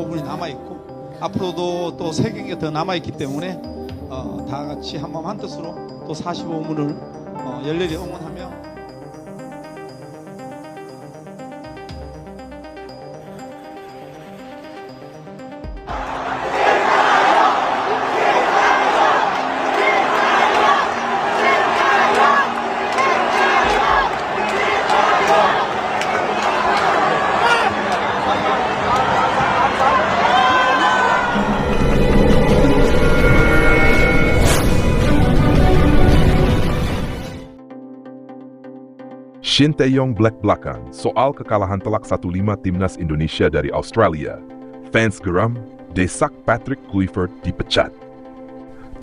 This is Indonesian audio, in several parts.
45분이 남아있고 앞으로도 또 3경기가 더 남아있기 때문에 다 같이 한마음 한뜻으로 또 45분을 열렬히 응원하며 Shin Tae-yong belak-belakan soal kekalahan telak 1-5 timnas Indonesia dari Australia. Fans geram, desak Patrick Kluivert dipecat.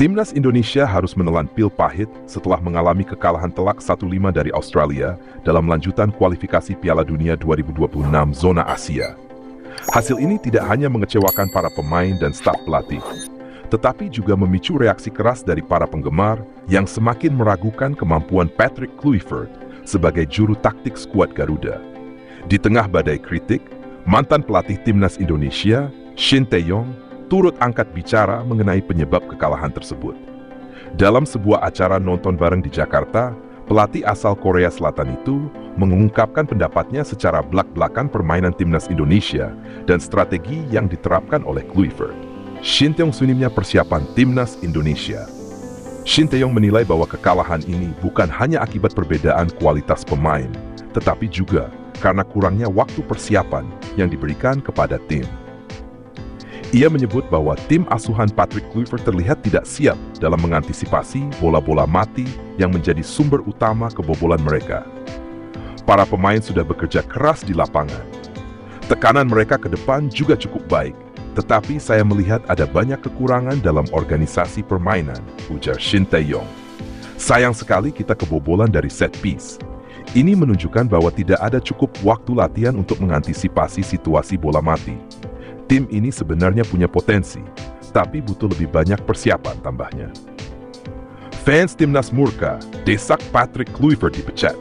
Timnas Indonesia harus menelan pil pahit setelah mengalami kekalahan telak 1-5 dari Australia dalam lanjutan kualifikasi Piala Dunia 2026 zona Asia. Hasil ini tidak hanya mengecewakan para pemain dan staf pelatih, tetapi juga memicu reaksi keras dari para penggemar yang semakin meragukan kemampuan Patrick Kluivert sebagai juru taktik skuad Garuda. Di tengah badai kritik, mantan pelatih timnas Indonesia, Shin Tae-yong, turut angkat bicara mengenai penyebab kekalahan tersebut. Dalam sebuah acara nonton bareng di Jakarta, pelatih asal Korea Selatan itu mengungkapkan pendapatnya secara belak-belakan permainan timnas Indonesia dan strategi yang diterapkan oleh Kluivert. Shin Tae-yong sunimnya persiapan timnas Indonesia. Shin Tae-yong menilai bahwa kekalahan ini bukan hanya akibat perbedaan kualitas pemain, tetapi juga karena kurangnya waktu persiapan yang diberikan kepada tim. Ia menyebut bahwa tim asuhan Patrick Kluivert terlihat tidak siap dalam mengantisipasi bola-bola mati yang menjadi sumber utama kebobolan mereka. Para pemain sudah bekerja keras di lapangan. Tekanan mereka ke depan juga cukup baik, tetapi saya melihat ada banyak kekurangan dalam organisasi permainan, ujar Shin Tae-yong. Sayang sekali kita kebobolan dari set piece. Ini menunjukkan bahwa tidak ada cukup waktu latihan untuk mengantisipasi situasi bola mati. Tim ini sebenarnya punya potensi, tapi butuh lebih banyak persiapan, tambahnya. Fans timnas murka, desak Patrick Kluivert dipecat.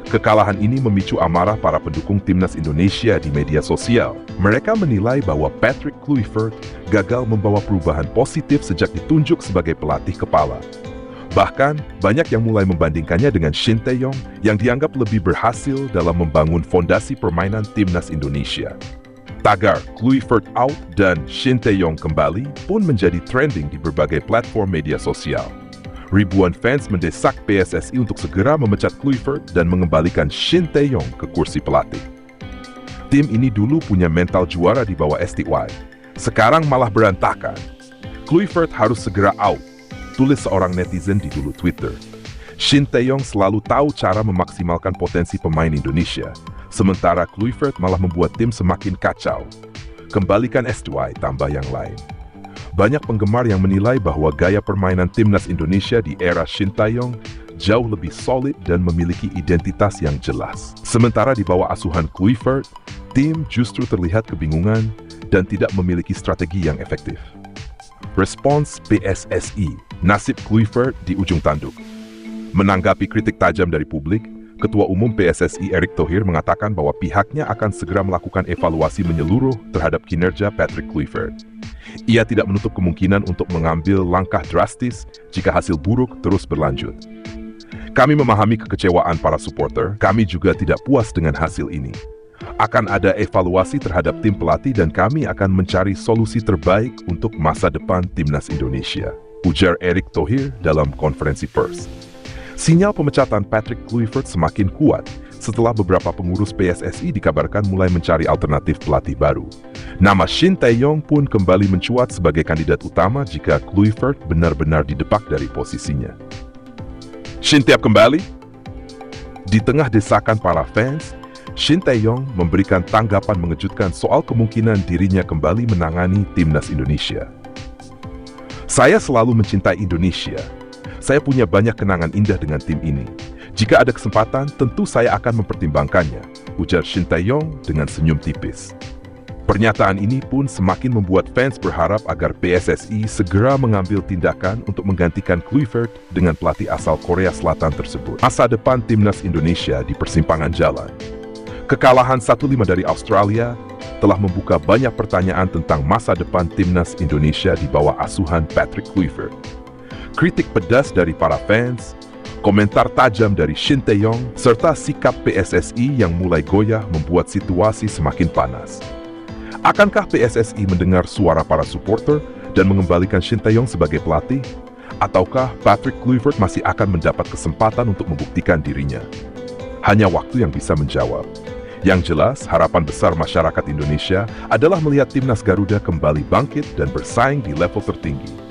Kekalahan ini memicu amarah para pendukung timnas Indonesia di media sosial. Mereka menilai bahwa Patrick Kluivert gagal membawa perubahan positif sejak ditunjuk sebagai pelatih kepala. Bahkan, banyak yang mulai membandingkannya dengan Shin Tae-yong yang dianggap lebih berhasil dalam membangun fondasi permainan timnas Indonesia. Tagar Kluivert out dan Shin Tae-yong kembali pun menjadi trending di berbagai platform media sosial. Ribuan fans mendesak PSSI untuk segera memecat Kluivert dan mengembalikan Shin Tae-yong ke kursi pelatih. Tim ini dulu punya mental juara di bawah STY. Sekarang malah berantakan. Kluivert harus segera out, tulis seorang netizen di dulu Twitter. Shin Tae-yong selalu tahu cara memaksimalkan potensi pemain Indonesia, sementara Kluivert malah membuat tim semakin kacau. Kembalikan STY, tambah yang lain. Banyak penggemar yang menilai bahwa gaya permainan timnas Indonesia di era Shin Tae-yong jauh lebih solid dan memiliki identitas yang jelas. Sementara di bawah asuhan Kluivert, tim justru terlihat kebingungan dan tidak memiliki strategi yang efektif. Respons PSSI, nasib Kluivert di ujung tanduk. Menanggapi kritik tajam dari publik, Ketua Umum PSSI Erick Thohir mengatakan bahwa pihaknya akan segera melakukan evaluasi menyeluruh terhadap kinerja Patrick Kluivert. Ia tidak menutup kemungkinan untuk mengambil langkah drastis jika hasil buruk terus berlanjut. Kami memahami kekecewaan para supporter, kami juga tidak puas dengan hasil ini. Akan ada evaluasi terhadap tim pelatih dan kami akan mencari solusi terbaik untuk masa depan timnas Indonesia, ujar Erick Thohir dalam konferensi pers. Sinyal pemecatan Patrick Kluivert semakin kuat setelah beberapa pengurus PSSI dikabarkan mulai mencari alternatif pelatih baru. Nama Shin Tae-yong pun kembali mencuat sebagai kandidat utama jika Kluivert benar-benar didepak dari posisinya. Shin siap kembali? Di tengah desakan para fans, Shin Tae-yong memberikan tanggapan mengejutkan soal kemungkinan dirinya kembali menangani timnas Indonesia. Saya selalu mencintai Indonesia. Saya punya banyak kenangan indah dengan tim ini. Jika ada kesempatan, tentu saya akan mempertimbangkannya, ujar Shin Tae-yong dengan senyum tipis. Pernyataan ini pun semakin membuat fans berharap agar PSSI segera mengambil tindakan untuk menggantikan Kluivert dengan pelatih asal Korea Selatan tersebut. Masa depan timnas Indonesia di persimpangan jalan. Kekalahan 1-5 dari Australia telah membuka banyak pertanyaan tentang masa depan timnas Indonesia di bawah asuhan Patrick Kluivert. Kritik pedas dari para fans, komentar tajam dari Shin Tae-yong, serta sikap PSSI yang mulai goyah membuat situasi semakin panas. Akankah PSSI mendengar suara para supporter dan mengembalikan Shin Tae-yong sebagai pelatih? Ataukah Patrick Kluivert masih akan mendapat kesempatan untuk membuktikan dirinya? Hanya waktu yang bisa menjawab. Yang jelas, harapan besar masyarakat Indonesia adalah melihat timnas Garuda kembali bangkit dan bersaing di level tertinggi.